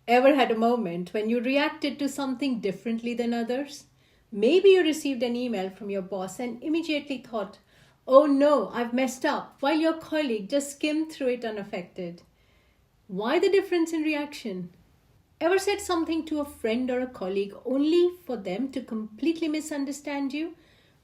Ever had a moment when you reacted to something differently than others? Maybe you received an email from your boss and immediately thought, oh no, I've messed up, while your colleague just skimmed through it unaffected. Why the difference in reaction? Ever said something to a friend or a colleague only for them to completely misunderstand you?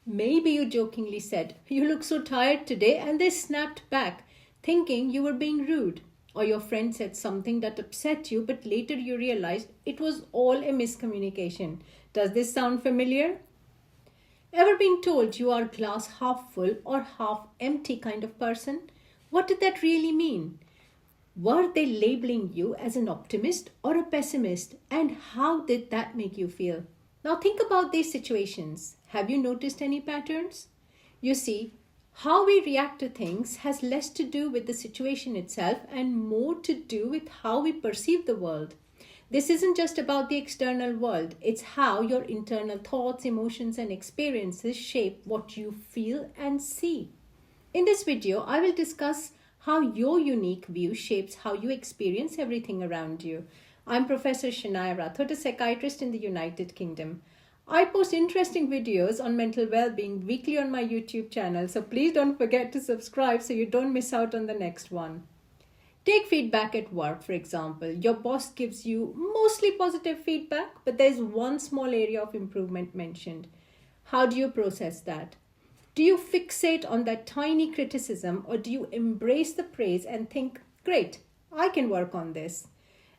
Maybe you jokingly said, you look so tired today, and they snapped back, thinking you were being rude. Or your friend said something that upset you, but later you realized it was all a miscommunication. Does this sound familiar? Ever been told you are glass half full or half empty kind of person? What did that really mean? Were they labeling you as an optimist or a pessimist? And how did that make you feel? Now think about these situations. Have you noticed any patterns? You see, how we react to things has less to do with the situation itself and more to do with how we perceive the world. This isn't just about the external world, it's how your internal thoughts, emotions, and experiences shape what you feel and see. In this video, I will discuss how your unique view shapes how you experience everything around you. I'm Professor Shania Rathod, a psychiatrist in the United Kingdom. I post interesting videos on mental well-being weekly on my YouTube channel, so please don't forget to subscribe so you don't miss out on the next one. Take feedback at work, for example. Your boss gives you mostly positive feedback, but there's one small area of improvement mentioned. How do you process that? Do you fixate on that tiny criticism, or do you embrace the praise and think, great, I can work on this?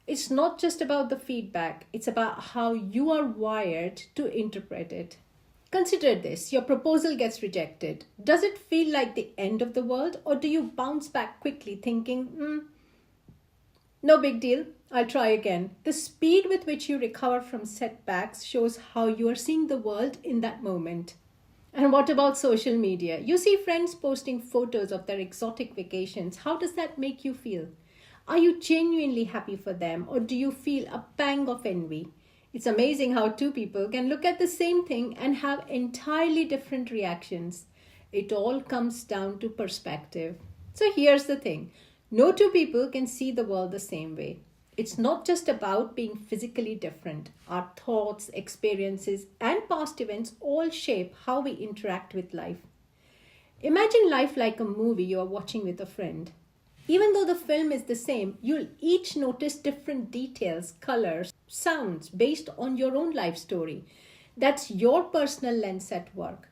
It's not just about the feedback, it's about how you are wired to interpret it. Consider this, your proposal gets rejected. Does it feel like the end of the world, or do you bounce back quickly thinking, no big deal, I'll try again? The speed with which you recover from setbacks shows how you are seeing the world in that moment. And what about social media? You see friends posting photos of their exotic vacations. How does that make you feel? Are you genuinely happy for them, or do you feel a pang of envy? It's amazing how two people can look at the same thing and have entirely different reactions. It all comes down to perspective. So here's the thing. No two people can see the world the same way. It's not just about being physically different. Our thoughts, experiences, and past events all shape how we interact with life. Imagine life like a movie you are watching with a friend. Even though the film is the same, you'll each notice different details, colors, sounds based on your own life story. That's your personal lens at work.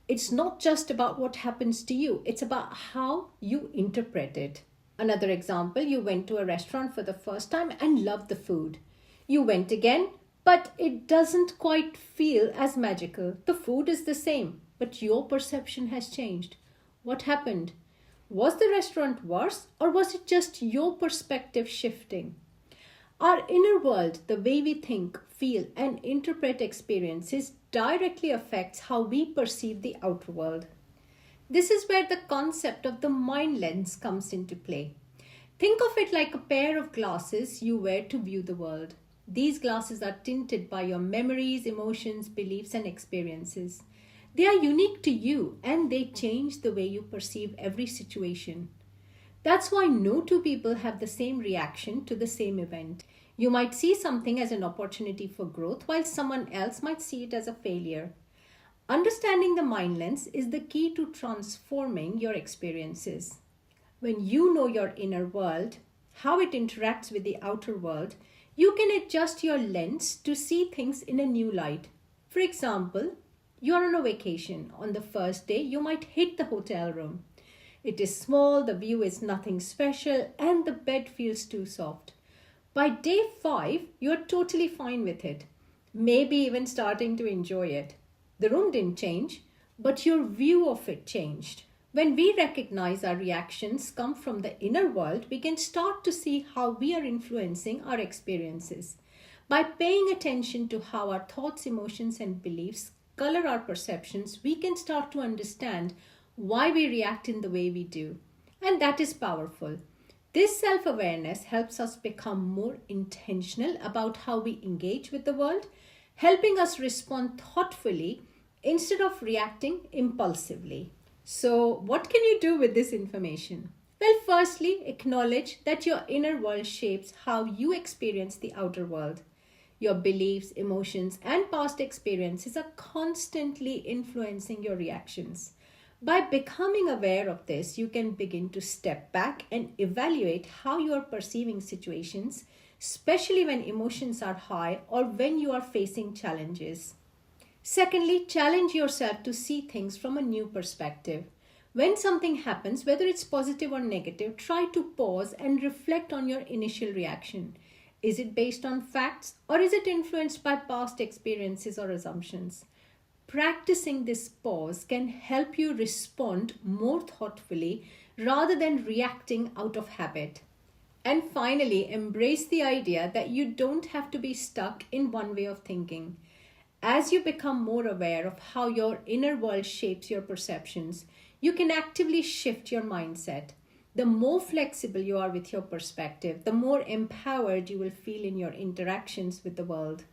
It's not just about what happens to you, it's about how you interpret it. Another example, you went to a restaurant for the first time and loved the food. You went again, but it doesn't quite feel as magical. The food is the same, but your perception has changed. What happened? Was the restaurant worse, or was it just your perspective shifting? Our inner world, the way we think, feel, and interpret experiences directly affects how we perceive the outer world. This is where the concept of the mind lens comes into play. Think of it like a pair of glasses you wear to view the world. These glasses are tinted by your memories, emotions, beliefs, and experiences. They are unique to you, and they change the way you perceive every situation. That's why no two people have the same reaction to the same event. You might see something as an opportunity for growth, while someone else might see it as a failure. Understanding the mind lens is the key to transforming your experiences. When you know your inner world, how it interacts with the outer world, you can adjust your lens to see things in a new light. For example, you are on a vacation. On the first day, you might hate the hotel room. It is small, the view is nothing special, and the bed feels too soft. By day 5, you are totally fine with it, maybe even starting to enjoy it. The room didn't change, but your view of it changed. When we recognize our reactions come from the inner world, we can start to see how we are influencing our experiences. By paying attention to how our thoughts, emotions, and beliefs color our perceptions, we can start to understand why we react in the way we do. And that is powerful. This self-awareness helps us become more intentional about how we engage with the world, helping us respond thoughtfully instead of reacting impulsively. So, what can you do with this information? Well, firstly, acknowledge that your inner world shapes how you experience the outer world. Your beliefs, emotions, and past experiences are constantly influencing your reactions. By becoming aware of this, you can begin to step back and evaluate how you are perceiving situations, especially when emotions are high or when you are facing challenges. Secondly, challenge yourself to see things from a new perspective. When something happens, whether it's positive or negative, try to pause and reflect on your initial reaction. Is it based on facts or is it influenced by past experiences or assumptions? Practicing this pause can help you respond more thoughtfully rather than reacting out of habit. And finally, embrace the idea that you don't have to be stuck in one way of thinking. As you become more aware of how your inner world shapes your perceptions, you can actively shift your mindset. The more flexible you are with your perspective, the more empowered you will feel in your interactions with the world.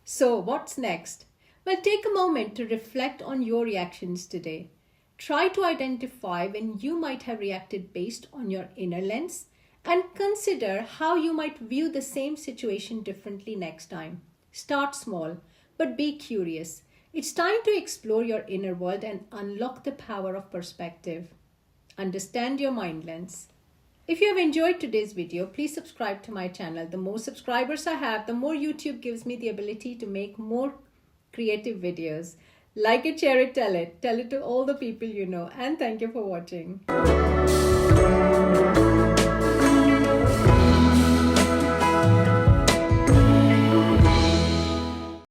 So, what's next? Well, take a moment to reflect on your reactions today. Try to identify when you might have reacted based on your inner lens and consider how you might view the same situation differently next time. Start small, but be curious. It's time to explore your inner world and unlock the power of perspective. Understand your mind lens. If you have enjoyed today's video, please subscribe to my channel. The more subscribers I have, the more YouTube gives me the ability to make more creative videos. Like it, share it, tell it. Tell it to all the people you know. And thank you for watching.